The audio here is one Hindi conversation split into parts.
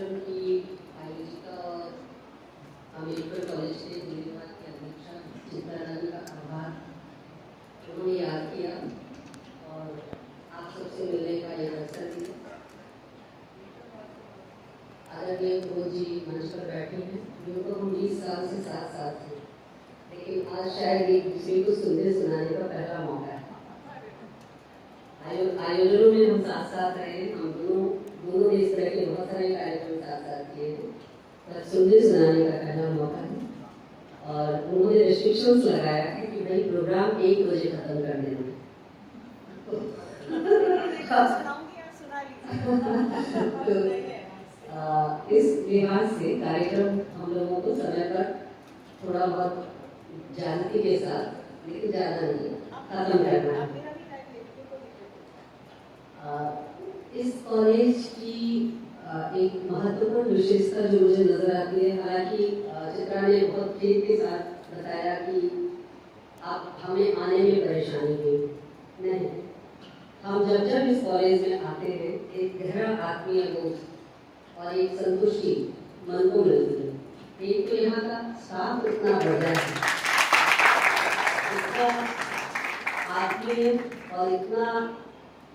कार्यक्रम की आयोजिका और अम्बेडकर कॉलेज के धन्यवाद की अध्यक्षा चित्रारानी का आभार। उन्होंने याद किया और आप सबसे मिलने का एक अवसर दिया। आदरणीय प्रमोद जी मंच पर बैठे हैं, जिनको हम 20 साल से साथ साथ हैं, लेकिन आज शायद एक दूसरे को सुनने सुनाने का पहला मौका है। आयोजनों में हम साथ साथ रहे हैं, हम दोनों ने इस तरह के बहुत सारे कार्यक्रम साथ साथ किए हैं, पर सुनने सुनाने का पहला मौका है। और उन्होंने रिस्ट्रिक्शंस लगाया है कि भाई प्रोग्राम 1 बजे खत्म कर देना। तो इस लिहाज से कार्यक्रम हम लोगों को समय पर थोड़ा बहुत जानती के साथ, लेकिन ज़्यादा नहीं, खत्म करना है। इस कॉलेज की एक महत्वपूर्ण विशेषता जो मुझे नजर आती है, हालांकि चित्रा ने बहुत खेत के साथ बताया कि आप हमें आने में परेशानी हुई नहीं, हम जब जब इस कॉलेज में आते हैं एक गहरा आत्मीय बोध और एक संतुष्टि मन को मिलती है। एक तो यहाँ का स्टाफ इतना बढ़िया है, इतना आत्मीय और इतना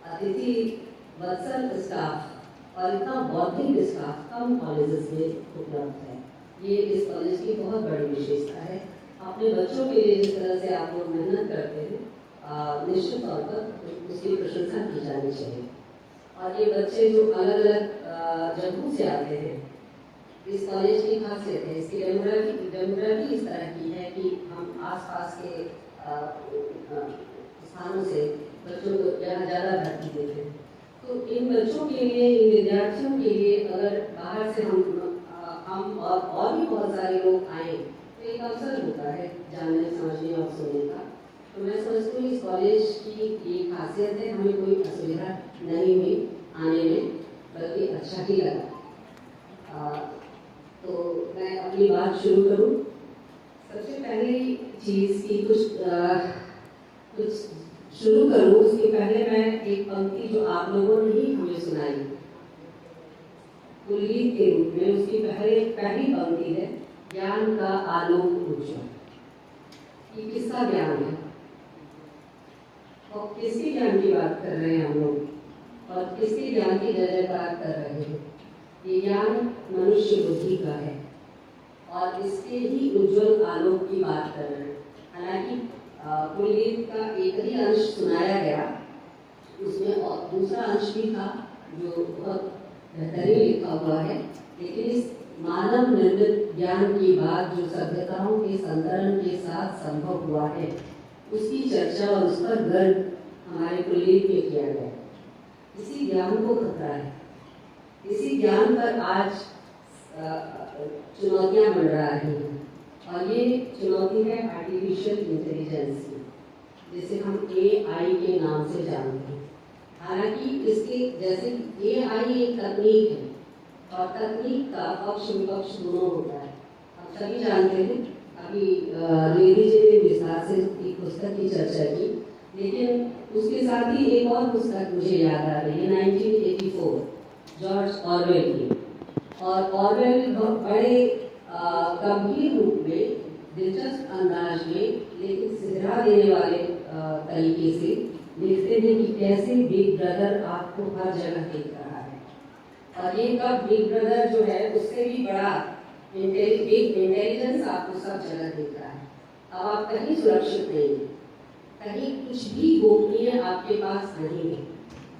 अतिथि वत्सल स्टाफ और इतना बौद्धिक स्टाफ कम कॉलेजेस में उपलब्ध है। ये इस कॉलेज की बहुत बड़ी विशेषता है। अपने बच्चों के लिए जिस तरह से आप लोग मेहनत करते हैं, निश्चित तौर पर उसकी प्रशंसा की जानी चाहिए। और ये बच्चे जो अलग अलग जगहों से आते हैं, इस कॉलेज की खासियत है, इसकी डेमोग्राफी इस तरह की है कि हम आसपास के स्थानों से बच्चों को यहाँ ज़्यादा भर्ती देते हैं। तो इन बच्चों के लिए, इन विद्यार्थियों के लिए अगर बाहर से हम और भी बहुत सारे लोग आए तो एक अवसर होता है जानने, समझने और सुनने का। तो मैं समझती हूँ इस कॉलेज की ये खासियत है, हमें कोई असुविधा नहीं हुई आने में, बल्कि अच्छा ही लगा। तो मैं अपनी बात शुरू करूँ। सबसे पहली चीज़ की कुछ शुरू करूँ, उसके पहले मैं एक पंक्ति जो आप लोगों ने ही हमें सुनाई कुलगीत के रूप में, उसकी पहली पंक्ति है, ज्ञान का आलोक उज्ज्वल। ये किसका ज्ञान है और किसके ज्ञान की बात कर रहे हैं हम लोग, और किसके ज्ञान की जयजयकार कर रहे हैं? ये ज्ञान मनुष्य बुद्धि का है और इसके ही उज्ज्वल आलोक की बात कर रहे हैं। हालांकि कुलगीत का एक ही अंश सुनाया गया, उसमें और दूसरा अंश भी था जो बहुत बेहतरीन लिखा हुआ है, लेकिन इस मानव निर्मित ज्ञान की बात जो सभ्यताओं के संतरण के साथ संभव हुआ है, उसकी चर्चा और उस पर गर्व हमारे कुलगीत में किया गया। इसी ज्ञान को खतरा है, इसी ज्ञान पर आज चुनौतियां बढ़ रही हैं, और ये चुनौती है आर्टिफिशियल इंटेलिजेंस की, जिसे हम AI के नाम से जानते हैं। हालांकि इसके जैसे AI एक तकनीक है और तकनीक का पक्ष विपक्ष दोनों होता है, हम सभी जानते हैं। अभी लेडी जी ने विस्तार से एक पुस्तक की चर्चा की, लेकिन उसके साथ ही एक और पुस्तक मुझे याद आ रही है, 1984, जॉर्ज ऑरवेल की। और ऑरवेल बड़े गंभीर रूप में, दिलचस्प अंदाज में, लेकिन सिधरा देने वाले तरीके से लिखते हैं कि कैसे बिग ब्रदर आपको हर जगह देख रहा है, और ये कब बिग ब्रदर जो है उससे भी बड़ा इंटेलिजेंस आपको सब जगह देख रहा है। अब आप कहीं सुरक्षित नहीं है, कहीं कुछ भी गोपनीय आपके पास नहीं है।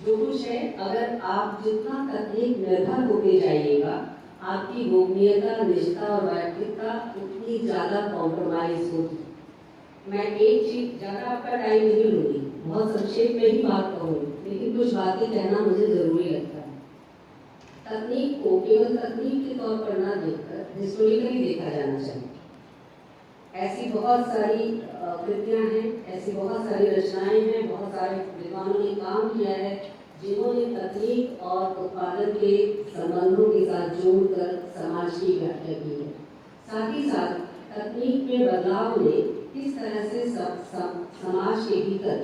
जो कुछ है, अगर आप जितना तकनीक निर्भर होते जाइएगा, आपकी गोपनीयता, निजता और व्यक्तित्वता उतनी ज़्यादा कॉम्प्रोमाइज होगी। मैं एक चीज, ज़्यादा आपका टाइम नहीं लूँगी, बहुत संक्षेप में ही बात कहूँगी, लेकिन कुछ बातें कहना मुझे ज़रूरी लगता है। तकनीक को केवल तकनीक के तौर पर ना देखकर हिस्टोरिकली देखा जाना चाहिए। ऐसी बहुत सारी कृतियाँ हैं, ऐसी बहुत सारी रचनाएं हैं, बहुत सारे विद्वानों ने काम किया है जिन्होंने तकनीक और उत्पादन के संबंधों के साथ जोड़कर समाज की व्याख्या की है। साथ ही साथ तकनीक में बदलाव ने किस तरह से समाज के भीतर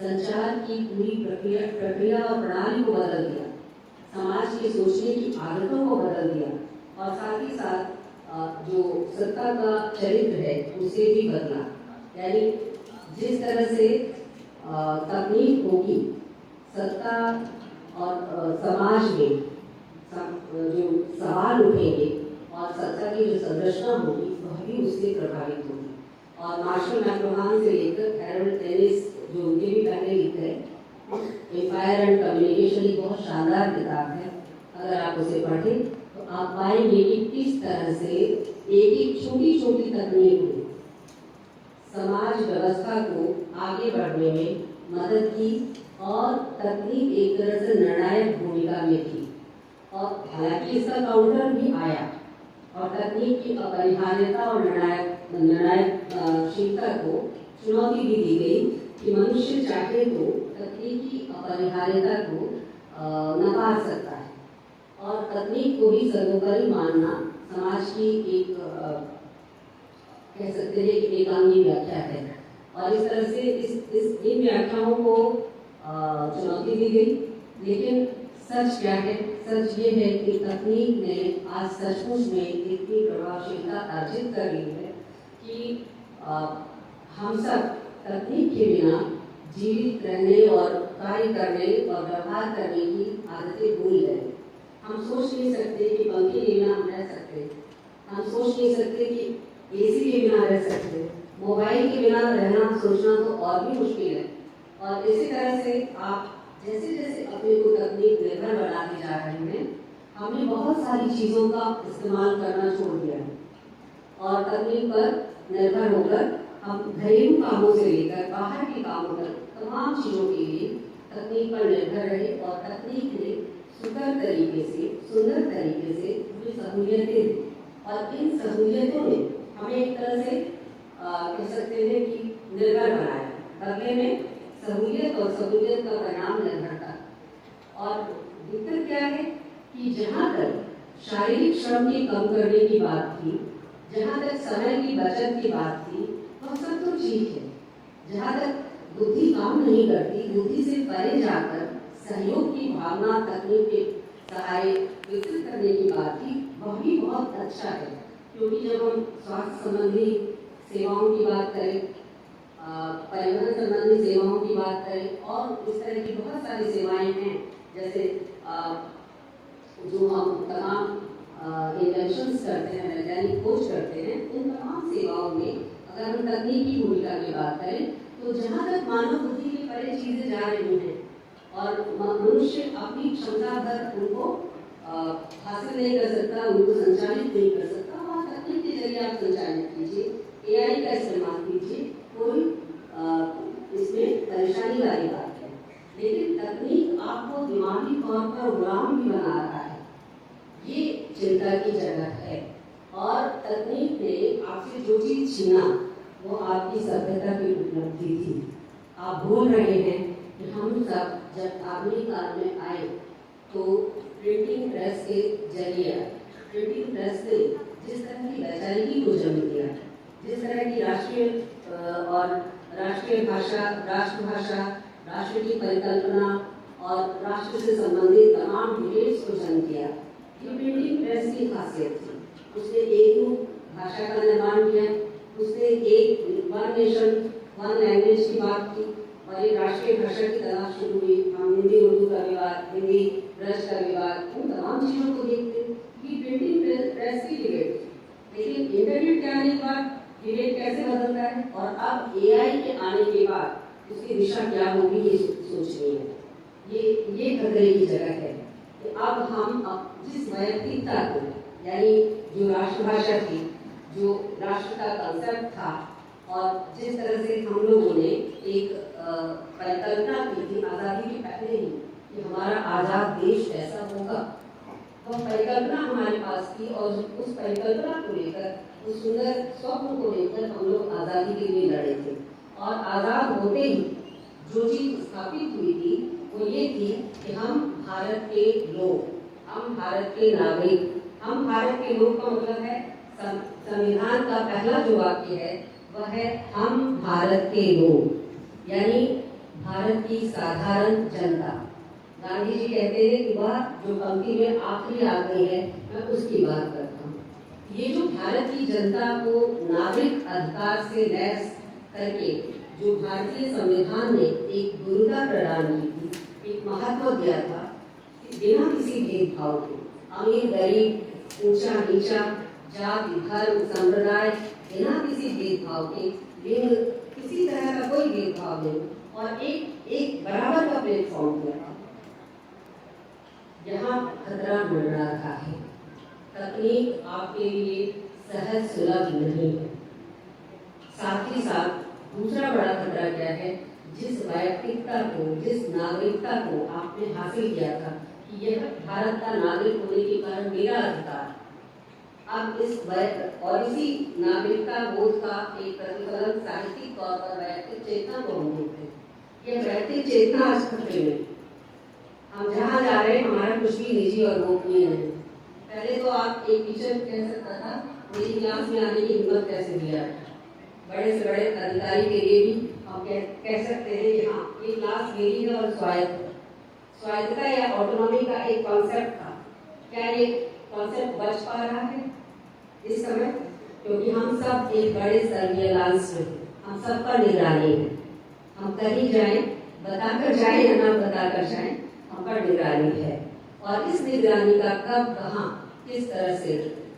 संचार की पूरी प्रक्रिया और प्रणाली को बदल दिया। समाज की सोचने की आदतों को बदल दिया और साथ ही साथ जो सत्ता का चरित्र है उसे भी बदला। यानी जिस तरह से तकनीक होगी सत्ता और समाज में जो सवाल उठेंगे और सत्ता की जो संरचना होगी वह भी उससे प्रभावित होगी। और मार्शल मैक्लुहान से लेकर हैरोल्ड इनिस जो उनके भी पहले लिखे हैं एम्पायर एंड कम्युनिकेशन, एक बहुत शानदार किताब है। अगर आप उसे पढ़ें तो आप पाएंगे कि किस तरह से एक एक छोटी छोटी तकनीक ने समाज व्यवस्था को आगे बढ़ने में मदद की और तकनीक एक तरह से निर्णायक भूमिका में थी। और हालांकि इसका काउंटर भी आया और तकनीक की अपरिहार्यता और निर्णायकशीलता को चुनौती भी दी गई कि मनुष्य चाहे तो तकनीक की अपरिहार्यता को नकार सकता है और तकनीक को ही सर्वोपरि मानना समाज की एक कह सकते हैं कि एकांगी व्याख्या है। और इस तरह से इन व्याख्याओं को चुनौती दी गई। लेकिन सच क्या है? सच ये है कि तकनीक ने आज सचमुच में इतनी प्रभावशीलता अर्जित कर ली है कि हम सब तकनीक के बिना जीवित रहने और कार्य करने और व्यवहार करने की आदतें भूल गए। हम सोच नहीं सकते कि पंखे के बिना हम रह सकते, हम सोच नहीं सकते कि एसी के बिना रह सकते, मोबाइल के बिना रहना सोचना तो और भी मुश्किल है। और इसी तरह से आप जैसे जैसे अपने को तकनीक निर्भर बनाते जा रहे हैं, हमने बहुत सारी चीज़ों का इस्तेमाल करना छोड़ दिया है और तकनीक पर निर्भर होकर हम घरेलू कामों से लेकर बाहर के कामों तक तमाम चीज़ों के लिए तकनीक पर निर्भर रहे। और तकनीक ने सुंदर तरीके से मुझे सहूलियतें दी और इन सहूलियतों ने हमें एक तरह से कह सकते हैं कि निर्भर बनाया। बदले में सहूलियत और सहूलियत का परिणाम निर्भरता। और दिक्कत क्या है कि जहाँ तक शारीरिक श्रम की कम करने की बात थी, जहाँ तक समय की बचत की बात थी, वह सब तो ठीक है। जहाँ तक बुद्धि काम नहीं करती, बुद्धि से परे जाकर सहयोग की भावना तकनीक के सहारे विकसित करने की बात थी, वह भी बहुत अच्छा है। क्योंकि जब हम स्वास्थ्य संबंधी सेवाओं की बात करें, परिवहन संबंधी सेवाओं की बात करें और इस तरह की बहुत सारी सेवाएं हैं, जैसे जो हम तमाम इन्वेंशंस करते हैं, वैज्ञानिक खोज करते हैं, उन तमाम सेवाओं में अगर हम तकनीकी भूमिका की बात करें तो जहाँ तक मानव बुद्धि के परे चीज़ें जा रही हैं और मनुष्य अपनी क्षमता भर उनको हासिल नहीं कर सकता, उनको संचालित नहीं कर सकता, वहाँ तकनीक के जरिए आप संचालित कीजिए, AI का इस्तेमाल कीजिए, कोई इसमें परेशानी वाली बात है। लेकिन तकनीक आपको दिमागी तौर पर गुलाम भी बना रहा है, ये चिंता की जगह है। और तकनीक ने आपसे जो चीज़ छीना वो आपकी सभ्यता की उपलब्धि थी। आप भूल रहे हैं कि हम सब जब आधुनिक काल में आए तो प्रिंटिंग प्रेस के जरिए, प्रिंटिंग प्रेस ने जिस तरह की वैचारिकी को जन्म दिया, जिस तरह की राष्ट्रीय भाषा, राष्ट्रभाषा, राष्ट्र की परिकल्पना और राष्ट्र से संबंधित तमाम डिबेट्स को जन्म दिया, ये प्रिंटिंग प्रेस की खासियत थी। उसने एक भाषा का निर्माण किया, उसने एक वन नेशन वन लैंग्वेज की बात की और एक राष्ट्रीय भाषा की तलाश शुरू हुई। हम हिंदी उर्दू का विवाद, हिंदी ब्रज का विवाद, उन तमाम चीज़ों को देखते कि प्रिंटिंग प्रेस की डिबेट। लेकिन इंटरनेट के आने के बाद डिबेट कैसे बदलता है और अब AI के आने के बाद उसकी दिशा क्या होगी ये सोचनी है। ये खतरे की जगह है कि अब हम जिस वैयक्तिकता को, यानी जो राष्ट्रभाषा थी, जो राष्ट्र का कंसेप्ट था और जिस तरह से हम लोगों ने एक परिकल्पना की थी आज़ादी के पहले ही कि हमारा आज़ाद देश कैसा होगा, वह परिकल्पना हमारे पास थी और उस परिकल्पना को लेकर, उस सुंदर स्वप्न को लेकर हम लोग आज़ादी के लिए लड़े थे। और आज़ाद होते ही जो चीज़ स्थापित हुई थी वो ये थी कि हम भारत के लोग, हम भारत के नागरिक, हम भारत के लोग का मतलब है संविधान का पहला जो वाक्य है वह है हम भारत के लोग, यानी भारत की साधारण जनता। गांधी जी कहते हैं कि वह जो पंक्ति में आखिरी आ गई है मैं उसकी बात करता हूँ। ये जो भारत की जनता को नागरिक अधिकार से लैस करके जो भारतीय संविधान ने एक गुरुता प्रदान की थी, एक महत्व दिया था कि बिना किसी भेदभाव के अमीर गरीब ऊंचा नीचा जाति धर्म संप्रदाय बिना किसी भेदभाव के लिंग किसी तरह का कोई भेदभाव नहीं और एक बराबर का प्लेटफॉर्म दिया था। यहाँ खतरा मंडरा रहा है। तकनीक आपके लिए सहज सुलभ नहीं है। साथ ही साथ दूसरा बड़ा खतरा क्या है, जिस वैयक्तिकता को जिस नागरिकता को आपने हासिल किया था कि यह भारत का नागरिक होने के कारण मेरा अधिकार, अब इस और इसी नागरिकता बोध का एक प्रतिफलन साहित्यिक तौर पर वैयक्तिक चेतना को हम देखते हैं। यह वैयक्तिक चेतना आज खतरे में। हम जहाँ जा रहे हैं हमारा कुछ भी निजी और गोपनीय नहीं। पहले तो आप एक टीचर कह सकता था मेरी क्लास में आने की हिम्मत कैसे दिया, बड़े से बड़े अधिकारी के लिए भी हम कह सकते हैं कि हाँ ये क्लास मेरी है और स्वायत्तता या ऑटोनॉमी का एक कॉन्सेप्ट था। क्या ये कॉन्सेप्ट बच पा रहा है इस समय? क्योंकि हम सब एक बड़े सर्विलांस में, हम सब पर निगरानी है। हम कहीं जाएं, बताकर जाएं या ना बताकर जाएं, हम पर निगरानी है। और इस निगरानी का कब कहाँ किस तरह से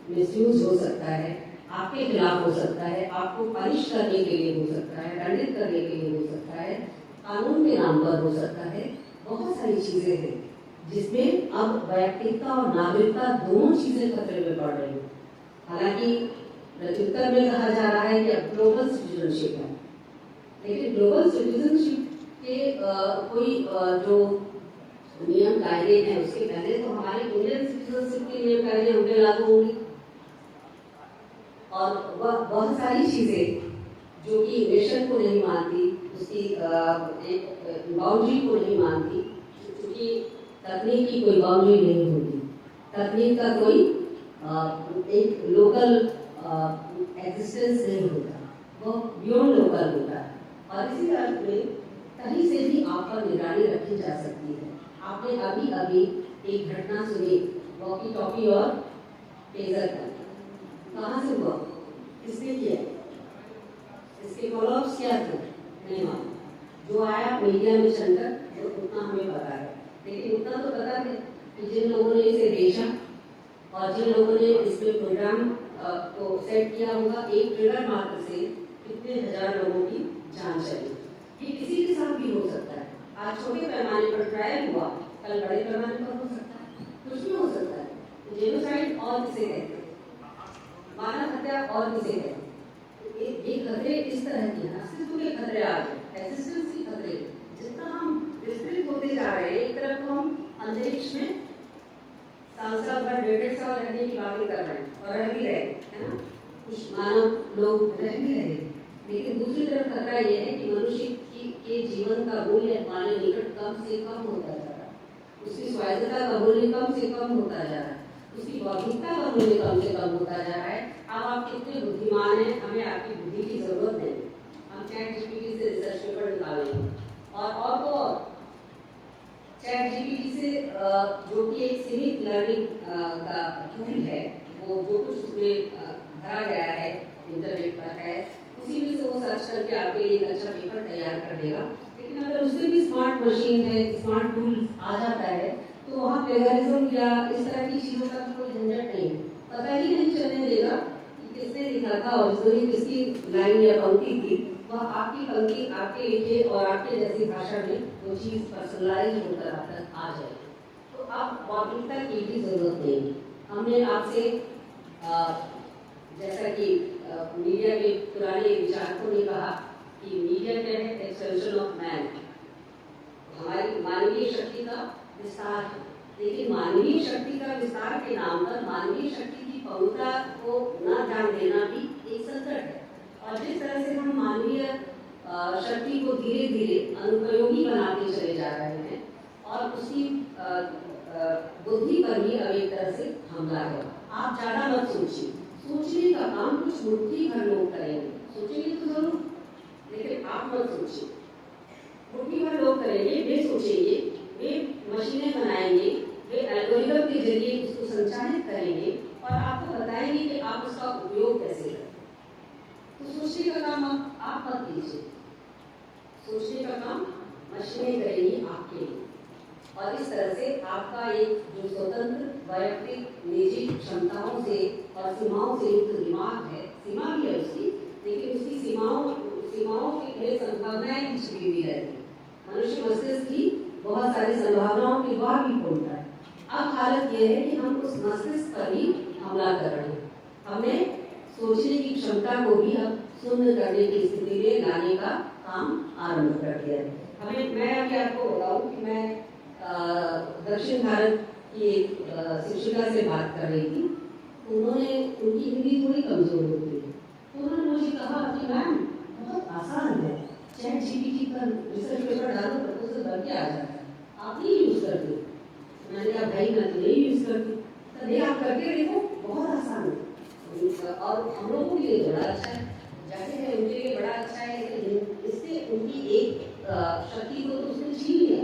मिसयूज हो सकता है, आपके खिलाफ हो सकता है, आपको पनिश करने के लिए हो सकता है, दंडित करने के लिए हो सकता है, कानून के नाम पर हो सकता है, बहुत सारी चीजें हैं जिसमें अब वैयक्तिकता और नागरिकता दोनों चीजें खतरे में पड़ रही हैं। हालांकि प्रत्युत्तर में कहा जा रहा है कि अब ग्लोबल सिटीजनशिप है, लेकिन ग्लोबल सिटीजनशिप के कोई जो नियम कायदे हैं उसके पहले तो हमारे इंडियन सिटीजनशिप के नियम कायदे हम पे लागू होंगे। और वह बहुत सारी चीजें जो कि नेशन को नहीं मानती, उसकी बाउंड्री को नहीं मानती, क्योंकि तकनीक की कोई बाउंड्री नहीं होती, तकनीक का कोई एक लोकल एग्जिस्टेंस नहीं होता, वो बियॉन्ड लोकल होता है। और इसी अर्थ में कहीं से भी आप पर निगरानी रखी जा सकती है। आपने अभी अभी एक घटना सुनी वॉकी टॉकी और टेजर का, कहाँ से हुआ, किसने किया, इसके फॉलोअप्स क्या थे नहीं मालूम। जो आया मीडिया में चलकर तो उतना हमें पता है, लेकिन उतना तो पता है कि जिन लोगों ने इसे भेजा और जिन लोगों ने इसमें प्रोग्राम को सेट किया होगा, एक ट्रिगर मात्र से कितने हजार लोगों की जान चली। ये किसी के साथ भी हो सकता है। आज छोटे पैमाने पर ट्रायल हुआ, कल बड़े पैमाने पर हो सकता है, कुछ भी हो सकता है। जेनोसाइड और किसे कहते हैं, मानव हत्या और किसे कहते हैं। ये खतरे इस तरह के हैं, अस्तित्व के खतरे आ गए, एग्जिस्टेंस के खतरे। जितना हम विस्तृत होते जा रहे हैं, एक तरफ तो हम अंतरिक्ष में साल भर 1.5 साल रहने की बातें कर रहे हैं और रह भी रहे है ना, कुछ मानव लोग रह भी रहे, लेकिन दूसरी तरफ खतरा यह है कि मनुष्य के जीवन का मूल्य हमारे निकट कम से कम होता जा रहा है, उसकी स्वायत्तता का मूल्य कम से कम होता जा रहा है, उसकी बौद्धिकता का मूल्य कम से कम होता जा रहा है। अब आप कितने बुद्धिमान हैं, हमें आपकी बुद्धि की जरूरत नहीं, हम चैट जीपीटी से रिसर्च पेपर निकालेंगे और तो और चैट जीपीटी से जो कि एक सीमित लर्निंग का टूल है, वो जो कुछ उसमें भरा गया है इंटरनेट पर है, उसी में से वो सर्च करके आपके लिए एक अच्छा पेपर तैयार कर देगा। लेकिन अगर उससे भी स्मार्ट मशीन है, स्मार्ट टूल आ जाता है, तो वहाँ प्लेगरिज्म या इस तरह की चीज़ों का कोई झंझट नहीं, पता ही नहीं चलने देगा कि किसने लिखा था और उसमें किसकी लाइन या पंक्ति थी। वह आपकी पंक्ति आपके लिखे और आपके जैसी भाषा में वो चीज़ पर्सनलाइज होकर आप तक आ जाए। तो आप मौलिकता की भी जरूरत नहीं। हमने आपसे जैसा कि मीडिया के पुराने विचारकों ने कहा कि मीडिया क्या है, एक्सटेंशन ऑफ मैन, हमारी मानवीय शक्ति का विस्तार है। लेकिन मानवीय शक्ति का विस्तार के नाम पर मानवीय शक्ति की पवित्रता को न ध्यान देना भी एक संकट है। और जिस तरह से हम मानवीय शक्ति को धीरे धीरे अनुपयोगी बनाते चले जा रहे हैं और उसकी बुद्धि पर भी अब एक तरह से हमला है। आप ज्यादा मत सोचिए, सोचने का काम कुछ मुट्ठी भर लोग करेंगे, सोचेंगे तो जरूर, लेकिन आप मत सोचिए। मुट्ठी भर लोग करेंगे, वे सोचेंगे, वे मशीनें बनाएंगे, वे एल्गोरिथम के जरिए उसको संचालित करेंगे और आपको बताएंगे कि आप उसका उपयोग कैसे करें। तो सोचने का काम आप मत कीजिए, सोचने का काम मशीनें करेंगी आपके लिए। और इस तरह से आपका एक जो स्वतंत्र वैयक्तिक निजी क्षमताओं से और सीमाओं से युक्त दिमाग है, सीमा भी है उसकी, लेकिन उसकी सीमाओं की संभावनाएं भी छिपी हुई रहती है। मनुष्य मस्तिष्क की बहुत सारी संभावनाओं के द्वार भी खोलता है। अब हालत यह है कि हम उस मस्तिष्क पर ही हमला कर रहे हैं। हमने सोचने की क्षमता को भी अब शून्य करने की स्थिति में लाने का काम आरंभ कर दिया है। मैं अभी आपको बताऊं कि मैं दक्षिण भारत की एक शिक्षिका से बात कर रही थी। उन्होंने, उनकी हिंदी थोड़ी कमजोर होती है, तो उन्होंने मुझे कहा कि मैम बहुत आसान है, चैट जीपीटी पर रिसर्च पेपर डालो, प्रपोजल बन के आ जाता है, आप नहीं यूज करते। मैंने कहा भाई मैं तो नहीं यूज करती। तो नहीं, आप करके देखो, बहुत आसान है और हम लोगों के लिए बड़ा अच्छा है, जाहिर है उनके लिए बड़ा अच्छा है, लेकिन इससे उनकी एक शक्ति को तो उसने छीन लिया।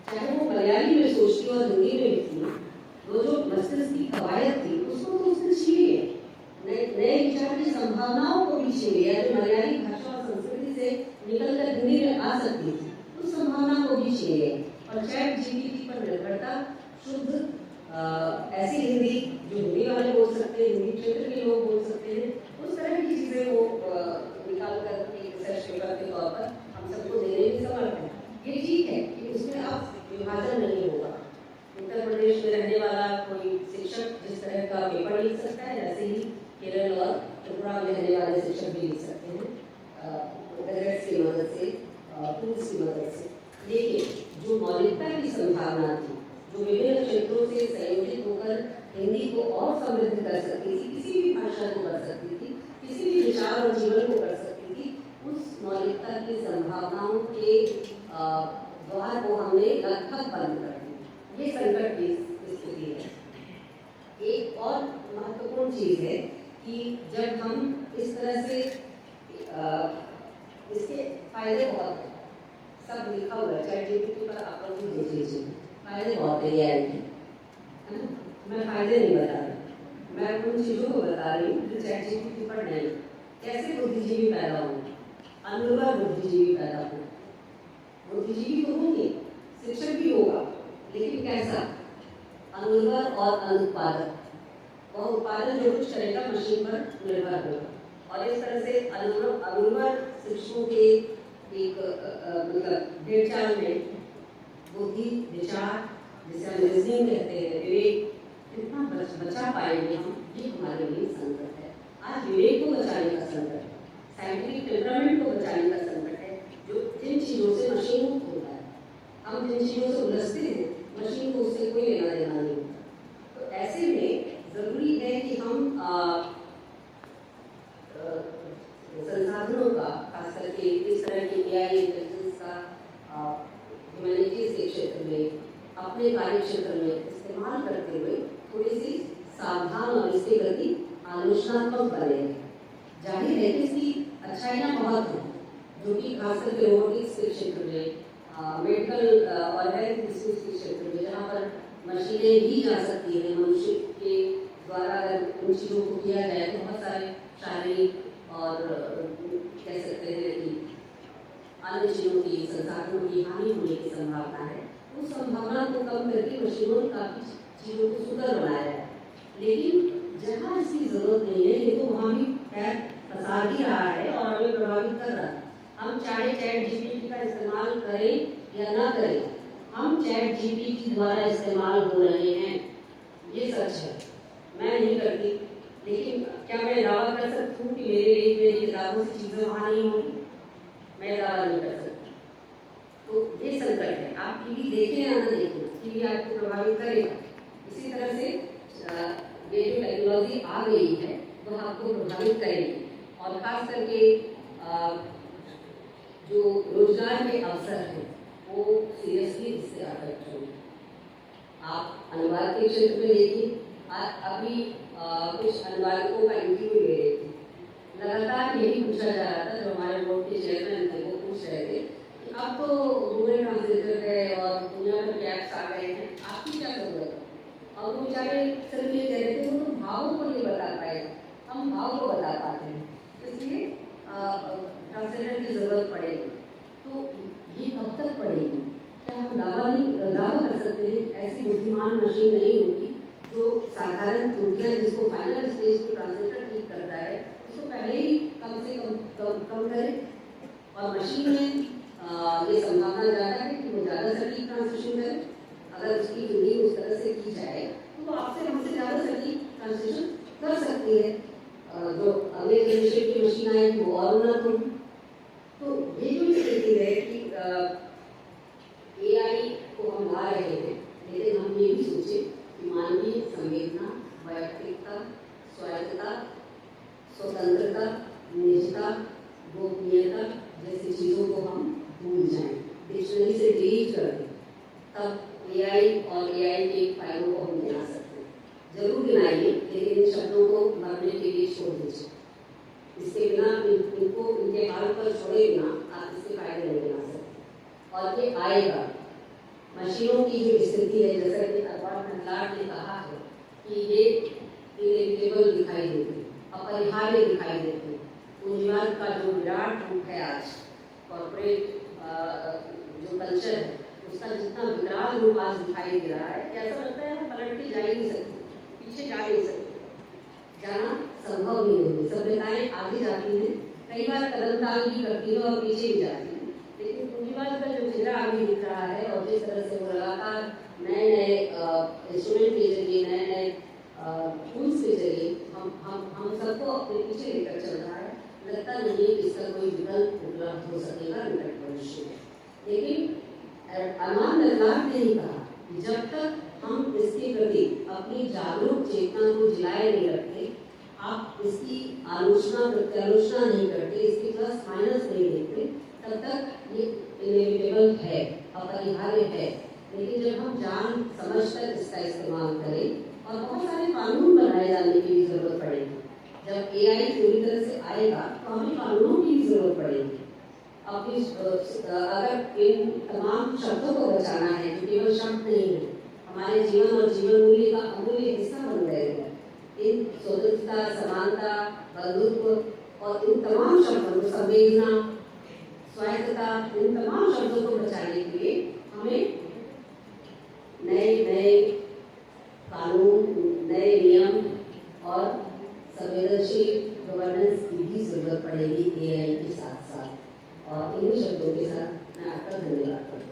चाहे वो मलयाली में सोचती और हिंदी में लिखती, वो जो मस्तिष्क की कवायद थी उसको तो उसने छीन लिया। नए विचार की संभावनाओं को भी छीन लिया। जो मलयाली भाषा और संस्कृति से निकलकर हिंदी में आ सकती थी, उस संभावना को भी छीन लिया। और चैट जीपीटी पर निर्भरता, शुद्ध ऐसी हिंदी जो हिंदी वाले बोल सकते हैं, हिंदी क्षेत्र के लोग बोल सकते हैं, उस तरह की चीजें वो निकाल कर एक रिसर्च पेपर के तौर पर हम सबको देने में समर्थ है। ये ठीक है कि उसमें अब विभाजन नहीं होगा। उत्तर प्रदेश में रहने वाला कोई शिक्षक जिस तरह का पेपर लिख सकता है, वैसे ही केरल और त्रिपुरा में रहने वाले शिक्षक भी लिख सकते हैं गैजेट्स की मदद से, टूल्स की मदद से। लेकिन जो मौलिकता की संभावना थी, जो विभिन्न क्षेत्रों से संयोजित होकर हिंदी को और समृद्ध कर सकती थी, किसी भी भाषा को कर सकती थी, किसी भी विचार और जीवन को कर सकती थी, उस मौलिकता की संभावनाओं के द्वार को हमने लगभग बंद कर दिया। ये संकट की स्थिति है। एक और महत्वपूर्ण चीज है कि जब हम इस तरह से इसके फायदे बहुत हैं, सब लिखा हुआ है चैट जीपीटी पर, आप लोग भी देख लीजिए, फायदे बहुत है AI के। मैं फायदे नहीं बता रही, मैं उन चीजों को बता रही हूँ जो चैट जीपीटी पर नहीं। कैसे बुद्धिजीवी पैदा होंगे, अनुर्वर बुद्धिजीवी पैदा होंगे। बुद्धिजीवी तो होंगे, शिक्षक भी होगा, लेकिन कैसा? अनुर्वर और अनुत्पादक। वह उत्पादन जो कुछ करेगा मशीन पर निर्भर होगा। और इस तरह से अनुर्वर शिक्षकों के एक मतलब भेड़चाल में बुद्धि, विचार, जिसे हम रीजनिंग कहते हैं, विवेक, कितना बचा पाएंगे हम, ये हमारे लिए संकट है। आज विवेक को बचाने का संकट है, साइंटिफिक टेम्परामेंट को बचाने का संकट है, जो जिन चीज़ों से मशीन मुक्त होता है। हम जिन चीज़ों से उलझते हैं, मशीन को उससे कोई लेना देना नहीं होता। तो ऐसे में ज़रूरी है कि हम संसाधनों का, खास करके इस तरह की AI इंटेलिजेंस का ह्यूमैनिटीज के क्षेत्र में, अपने कार्य क्षेत्र में इस्तेमाल करते हुए थोड़ी सी सावधान और इसके प्रति आलोचनात्मक बने। जाहिर है कि इसकी अच्छाइयाँ बहुत हैं, जो कि खास करके रोबोटिक्स के क्षेत्र में, मेडिकल और हेल्थ इंस्टीट्यूट के क्षेत्र में, जहाँ पर मशीनें भी जा सकती हैं, मनुष्य के द्वारा अगर उन चीज़ों को किया जाए तो बहुत सारे शारीरिक और कह सकते हैं कि अन्य चीज़ों की, संसाधनों की हानि होने की संभावना है। उस संभावना को कम करके मशीनों ने काफ़ी चीज़ों को सुंदर बनाया है। लेकिन जहाँ इसकी ज़रूरत नहीं है, ये तो वहाँ भी पैर फंसा ही रहा है और हमें प्रभावित कर रहा है। हम चाहे चैट जीपीटी का इस्तेमाल करें या ना करें, हम चैट जीपीटी द्वारा इस्तेमाल हो रहे हैं, ये सच है। मैं नहीं करती, लेकिन क्या मैं दावा कर सकती हूँ कि मेरे लिए मेरी किताबों से चीज़ें वहाँ नहीं होंगी? मैं दावा नहीं कर सकती। तो ये संकट है। आप टीवी देखें या ना देखें, टीवी आपको प्रभावित करेगा। इसी तरह से ये जो टेक्नोलॉजी आ गई है वह आपको प्रभावित करेगी, और खास करके जो रोजगार के अवसर हैं वो सीरियसली इससे अफेक्ट होंगे। आप अनुवाद के क्षेत्र में देखिए, अभी कुछ अनुवादकों का इंटरव्यू ले रहे थे, लगातार यही पूछा जा रहा था, जो हमारे बोर्ड के चेयरमैन थे वो पूछ रहे थे कि अब तो गूगल ट्रांसलेटर है और दुनिया भर के ऐप्स आ गए हैं, आपकी क्या जरूरत है। और वो बेचारे सिर्फ ये कह रहे थे वो तो भावों को नहीं बता पाए, हम भाव को बता पाते हैं, इसलिए ट्रांसलेटर की जरूरत पड़ेगी। तो ये कब तक पड़ेगी? क्या हम दावा कर सकते हैं ऐसी बुद्धिमान मशीन नहीं होगी जो साधारण त्रुटियां जिसको फाइनल स्टेज को ट्रांसलेटर ठीक करता है उसको पहले ही कम से कम करे। और मशीन में ये संभावना ज़्यादा है कि वो ज़्यादा सटीक ट्रांसलेशन करे। अगर उसकी ट्यूनिंग उस तरह से की जाए तो वो आपसे हमसे ज़्यादा सटीक ट्रांसलेशन कर सकती है। जो अगले जनरेशन की मशीन आएगी वो और उन्नत होगी। तो ये जो स्थिति है कि AI को हम ला रहे हैं, लेकिन हम ये भी सोचे कि मानवीय संवेदना, वैयक्तिकता, स्वायत्तता, स्वतंत्रता, निजता, गोपनीयता जैसी चीज़ों को हम भूल जाएं, डिक्शनरी से डिलीट कर दें, तब AI और AI के फायदों को हम गिना सकते हैं। जरूर गिनाइए, लेकिन इन शब्दों को मरने के लिए छोड़ दीजिए। इसके बिना इनको इनके हाल पर छोड़े बिना आप इसके फायदे नहीं गिना सकते। और ये आएगा। मशीनों की जो स्थिति है, जैसा कि अखबार खंडार ने कहा है कि ये इनेविटेबल दिखाई देती, अपरिहार्य दिखाई देती। पूंजीवाद का जो विराट रूप है आज, कॉर्पोरेट जो कल्चर है उसका जितना विकराल रूप आज दिखाई दे रहा है कि ऐसा लगता है हम पलट के जा ही नहीं सकते, पीछे जा नहीं सकते, जाना संभव नहीं होगी। सभ्यताएं आगे जाती हैं, कई बार कदम ताल भी करती है और पीछे भी जाती है, लेकिन पूंजीवाद का जो चेहरा आगे दिख रहा है और जिस तरह से वो लगातार नए नए इंस्ट्रूमेंट के जरिए, नए नए टूल्स के जरिए हम सबको अपने पीछे लेकर चल रहा है, लगता नहीं कि इसका कोई विकल्प उपलब्ध हो सकेगा निकट भविष्य में। लेकिन अरमान नजलार ने ही कहा कि जब तक हम इसके प्रति अपनी जागरूक चेतना को जिलाए नहीं रखते, आप इसकी आलोचना प्रत्यालोचना नहीं करते, इसके प्लस माइनस नहीं देखते, तब तक ये इनेविटेबल है, अपरिहार्य है। लेकिन जब हम जान समझकर इसका इस्तेमाल करें, और बहुत सारे कानून बनाए जाने की भी जरूरत पड़ेगी। जब AI पूरी तरह से आएगा तो हमें कानूनों की भी जरूरत पड़ेगी। अपनी अगर इन तमाम शब्दों को बचाना है जो केवल शब्द नहीं है, हमारे जीवन और जीवन मूल्य का अमूल्य हिस्सा बन गए हैं, इन स्वतंत्रता, समानता, बंधुत्व और इन तमाम शब्दों को, संवेदना, स्वायत्तता, इन तमाम शब्दों को बचाने के लिए हमें नए कानून, नए नियम और संवेदनशील गवर्नेंस की भी जरूरत पड़ेगी AI के साथ साथ। और इन शब्दों के साथ मैं आपका धन्यवाद करता हूँ।